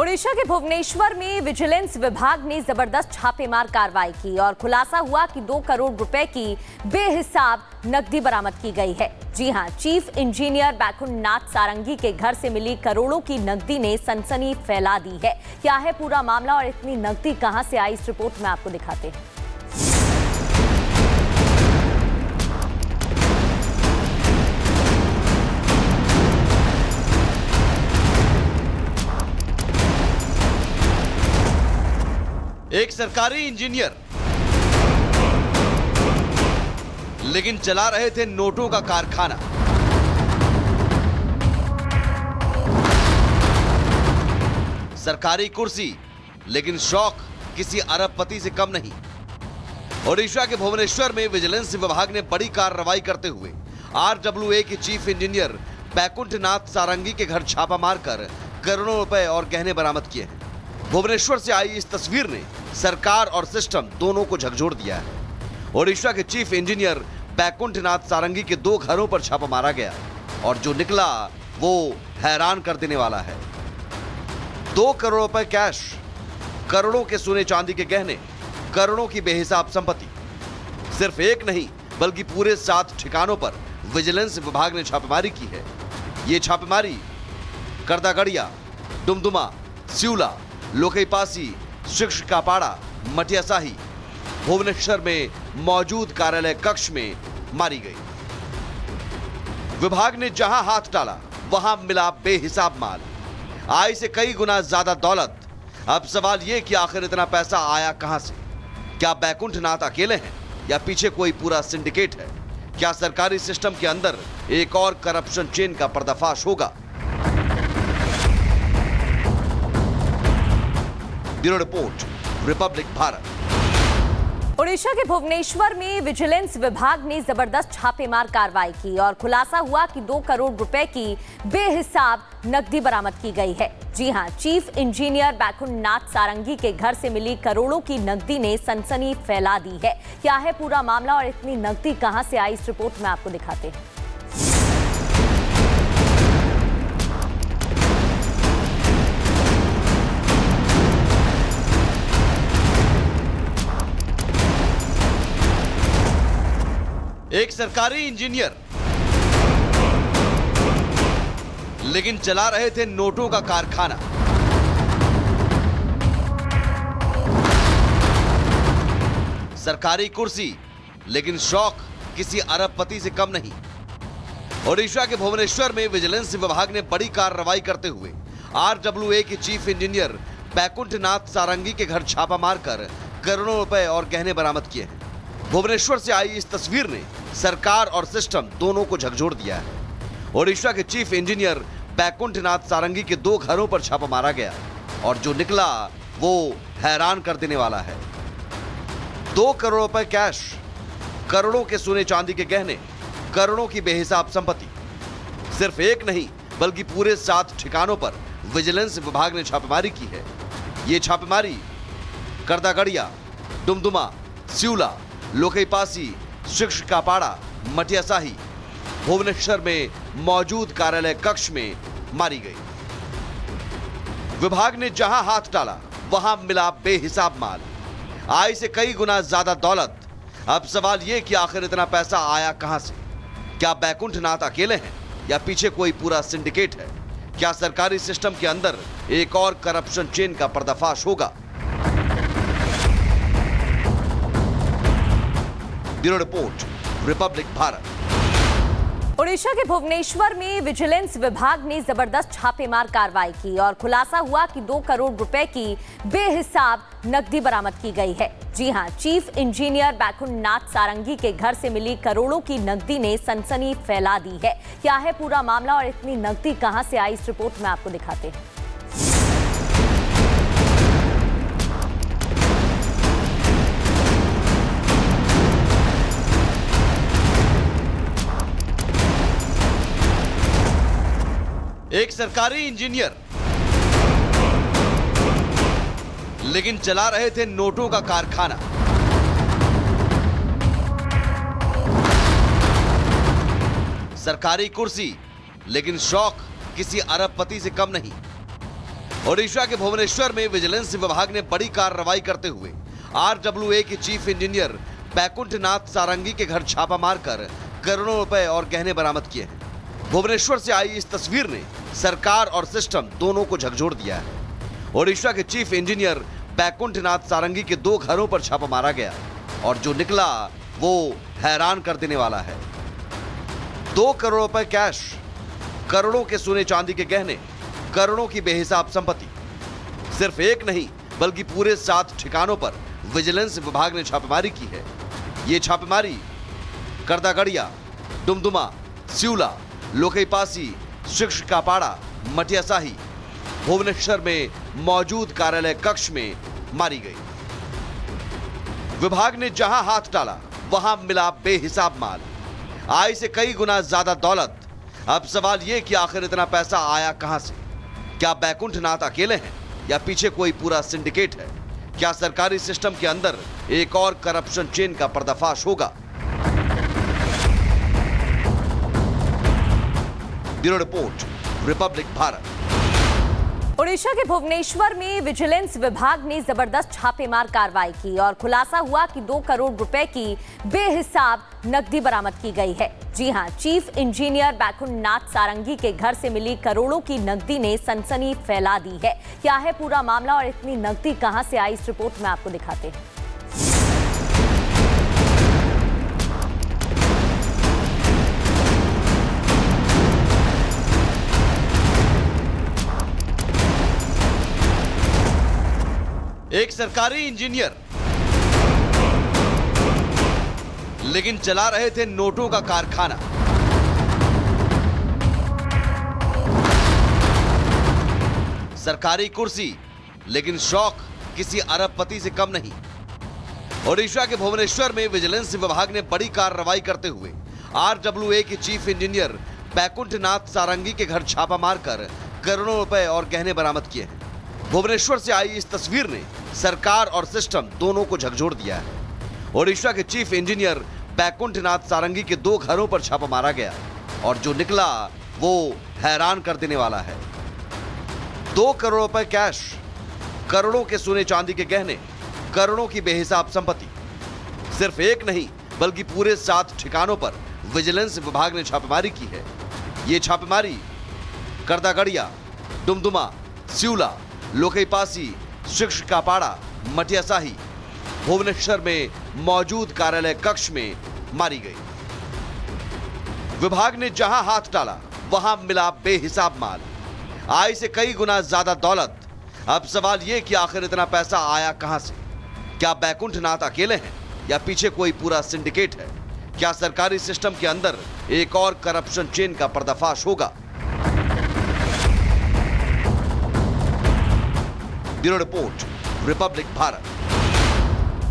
ओडिशा के भुवनेश्वर में विजिलेंस विभाग ने जबरदस्त छापेमार कार्रवाई की और खुलासा हुआ कि 2 करोड़ रुपए की बेहिसाब नकदी बरामद की गई है। जी हां, चीफ इंजीनियर बैकुंठ नाथ सारंगी के घर से मिली करोड़ों की नकदी ने सनसनी फैला दी है। क्या है पूरा मामला और इतनी नकदी कहां से आई, इस रिपोर्ट में आपको दिखाते हैं। एक सरकारी इंजीनियर लेकिन चला रहे थे नोटों का कारखाना। सरकारी कुर्सी लेकिन शौक किसी अरबपति से कम नहीं। ओडिशा के भुवनेश्वर में विजिलेंस विभाग ने बड़ी कार्रवाई करते हुए RWA के चीफ इंजीनियर बैकुंठ नाथ सारंगी के घर छापा मारकर करोड़ों रुपए और गहने बरामद किए हैं। भुवनेश्वर से आई इस तस्वीर ने सरकार और सिस्टम दोनों को झकझोर दिया है। ओडिशा के चीफ इंजीनियर बैकुंठ नाथ सारंगी के 2 घरों पर छापा मारा गया और जो निकला वो हैरान कर देने वाला है। 2 करोड़ रुपए कैश, करोड़ों के सोने चांदी के गहने, करोड़ों की बेहिसाब संपत्ति। सिर्फ एक नहीं बल्कि पूरे 7 ठिकानों पर विजिलेंस विभाग ने छापेमारी की है। ये छापेमारी करदागड़िया, डुमडुमा, सिउला, लोकईपासी, शिक्षकापाड़ा, मटियासाही, भुवनेश्वर में मौजूद कार्यालय कक्ष में मारी गई। विभाग ने जहां हाथ डाला वहां मिला बेहिसाब माल, आय से कई गुना ज्यादा दौलत। अब सवाल यह कि आखिर इतना पैसा आया कहां से? क्या बैकुंठ नाथ अकेले हैं या पीछे कोई पूरा सिंडिकेट है? क्या सरकारी सिस्टम के अंदर एक और करप्शन चेन का पर्दाफाश होगा? Bureau report, Republic Bharat. Odisha के भुवनेश्वर में विजिलेंस विभाग ने जबरदस्त छापेमार कार्रवाई की और खुलासा हुआ कि 2 करोड़ रुपए की बेहिसाब नकदी बरामद की गई है। जी हां, चीफ इंजीनियर बैकुंठ नाथ सारंगी के घर से मिली करोड़ों की नकदी ने सनसनी फैला दी है। क्या है पूरा मामला और इतनी नकदी कहां से आई, इस रिपोर्ट में आपको दिखाते हैं। एक सरकारी इंजीनियर लेकिन चला रहे थे नोटों का कारखाना। सरकारी कुर्सी लेकिन शौक किसी अरबपति से कम नहीं। ओडिशा के भुवनेश्वर में विजिलेंस विभाग ने बड़ी कार्रवाई करते हुए RWA के चीफ इंजीनियर बैकुंठ नाथ सारंगी के घर छापा मारकर करोड़ों रुपए और गहने बरामद किए हैं। भुवनेश्वर से आई इस तस्वीर ने सरकार और सिस्टम दोनों को झकझोर दिया है। ओडिशा के चीफ इंजीनियर बैकुंठ नाथ सारंगी के 2 घरों पर छापा मारा गया और जो निकला वो हैरान कर देने वाला है। 2 करोड़ रुपए कैश, करोड़ों के सोने चांदी के गहने, करोड़ों की बेहिसाब संपत्ति। सिर्फ एक नहीं बल्कि पूरे 7 ठिकानों पर विजिलेंस विभाग ने छापेमारी की है। ये छापेमारी करदागड़िया, डुमडुमा, सिउला, लोकईपासी, शिक्षकापाड़ा, मटियासाही, भुवनेश्वर में मौजूद कार्यालय कक्ष में मारी गई। विभाग ने जहां हाथ डाला वहां मिला बेहिसाब माल, आय से कई गुना ज्यादा दौलत। अब सवाल यह कि आखिर इतना पैसा आया कहां से? क्या बैकुंठ नाथ अकेले हैं या पीछे कोई पूरा सिंडिकेट है? क्या सरकारी सिस्टम के अंदर एक और करप्शन चेन का पर्दाफाश होगा? Bureau report, Republic Bharat. Odisha के भुवनेश्वर में विजिलेंस विभाग ने जबरदस्त छापेमार कार्रवाई की और खुलासा हुआ कि 2 करोड़ रुपए की बेहिसाब नकदी बरामद की गई है। जी हां, चीफ इंजीनियर बैकुंठ नाथ सारंगी के घर से मिली करोड़ों की नकदी ने सनसनी फैला दी है। क्या है पूरा मामला और इतनी नकदी कहां से आई, इस रिपोर्ट में आपको दिखाते हैं। एक सरकारी इंजीनियर लेकिन चला रहे थे नोटों का कारखाना। सरकारी कुर्सी लेकिन शौक किसी अरबपति से कम नहीं। ओडिशा के भुवनेश्वर में विजिलेंस विभाग ने बड़ी कार्रवाई करते हुए RWA के चीफ इंजीनियर बैकुंठनाथ सारंगी के घर छापा मारकर करोड़ों रुपए और गहने बरामद किए हैं। भुवनेश्वर से आई इस तस्वीर ने सरकार और सिस्टम दोनों को झकझोर दिया है। ओडिशा के चीफ इंजीनियर बैकुंठनाथ सारंगी के 2 घरों पर छापा मारा गया और जो निकला वो हैरान कर देने वाला है। 2 करोड़ रुपए कैश, करोड़ों के सोने चांदी के गहने, करोड़ों की बेहिसाब संपत्ति। सिर्फ एक नहीं बल्कि पूरे 7 ठिकानों पर विजिलेंस विभाग ने छापेमारी की है। ये छापेमारी करदागड़िया, डुमडुमा, सिउला, लोकईपासी, शिक्षकापाड़ा, मटियासाही, भुवनेश्वर में मौजूद कार्यालय कक्ष में मारी गई। विभाग ने जहां हाथ डाला वहां मिला बेहिसाब माल, आय से कई गुना ज्यादा दौलत। अब सवाल यह कि आखिर इतना पैसा आया कहां से? क्या बैकुंठनाथ अकेले हैं या पीछे कोई पूरा सिंडिकेट है? क्या सरकारी सिस्टम के अंदर एक और करप्शन चेन का पर्दाफाश होगा? Bureau report, Republic Bharat. Odisha के भुवनेश्वर में विजिलेंस विभाग ने जबरदस्त छापेमार कार्रवाई की और खुलासा हुआ कि 2 करोड़ रुपए की बेहिसाब नकदी बरामद की गई है। जी हां, चीफ इंजीनियर बैकुंठनाथ सारंगी के घर से मिली करोड़ों की नकदी ने सनसनी फैला दी है। क्या है पूरा मामला और इतनी नकदी कहां से आई, इस रिपोर्ट में आपको दिखाते हैं। एक सरकारी इंजीनियर लेकिन चला रहे थे नोटों का कारखाना। सरकारी कुर्सी लेकिन शौक किसी अरबपति से कम नहीं। ओडिशा के भुवनेश्वर में विजिलेंस विभाग ने बड़ी कार्रवाई करते हुए RWA के चीफ इंजीनियर बैकुंठनाथ सारंगी के घर छापा मारकर करोड़ों रुपए और गहने बरामद किए हैं। भुवनेश्वर से आई इस तस्वीर ने सरकार और सिस्टम दोनों को झकझोर दिया है। ओडिशा के चीफ इंजीनियर बैकुंठनाथ सारंगी के 2 घरों पर छापा मारा गया और जो निकला वो हैरान कर देने वाला है। 2 करोड़ रुपए कैश, करोड़ों के सोने चांदी के गहने, करोड़ों की बेहिसाब संपत्ति। सिर्फ एक नहीं बल्कि पूरे 7 ठिकानों पर विजिलेंस विभाग ने छापेमारी की है। ये छापेमारी करदागड़िया, डुमडुमा, सिउला, लोकईपासी, शिक्षकापाड़ा, मटियासाही, भुवनेश्वर में मौजूद कार्यालय कक्ष में मारी गई। विभाग ने जहां हाथ डाला वहां मिला बेहिसाब माल, आय से कई गुना ज्यादा दौलत। अब सवाल यह कि आखिर इतना पैसा आया कहां से? क्या बैकुंठनाथ अकेले हैं या पीछे कोई पूरा सिंडिकेट है? क्या सरकारी सिस्टम के अंदर एक और करप्शन चेन का पर्दाफाश होगा? Bureau report, Republic Bharat.